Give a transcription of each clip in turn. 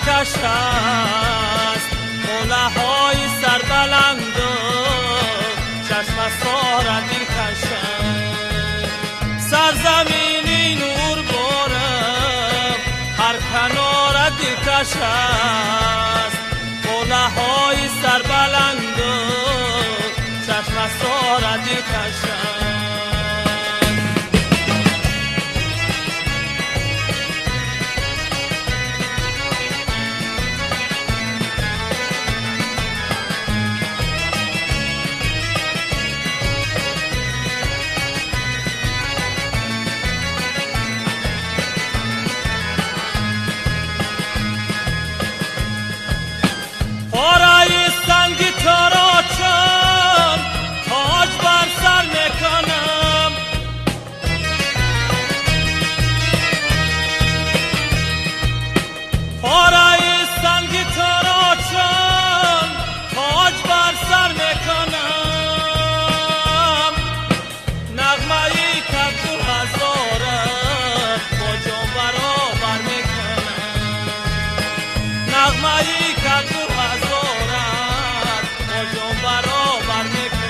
دلکش است، قله‌های سربلند و چشم سارا دلکش است. سرزمینی نور بارم هر کنار دلکش است، قله‌های سربلند و چشم سارا دلکش است. نغمه‌ای که تو هزارت با جان برابر میکنم.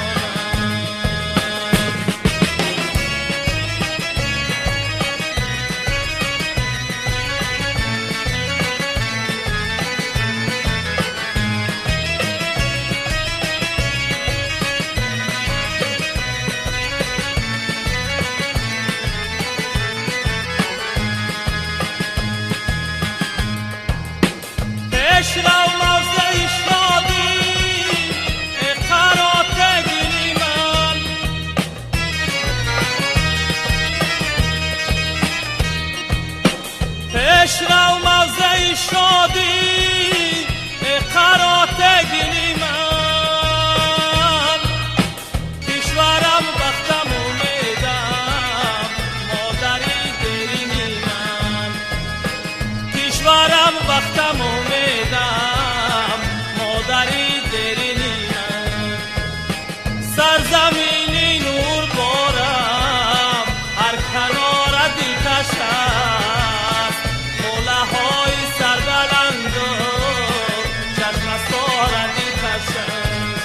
عشرا و موضع شادی قرات گلی من، عشرا و موضع شادی قرات گلی من. کشورم بختم امیدم مادری درینی من، کشورم بختم امیدم مادری درینی من. سرزمینی نور بارم هر کنار دلکش است، قله‌های سربلند و چشم سارا دلکش است.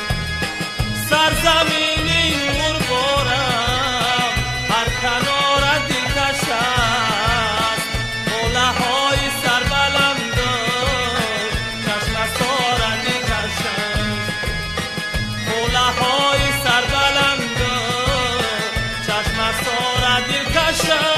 سرزمینی نور بارم هر کنار دلکش است، قله‌های سربلند و چشم سارا دلکش است. قله‌های سربلند و چشم سارا دلکش است.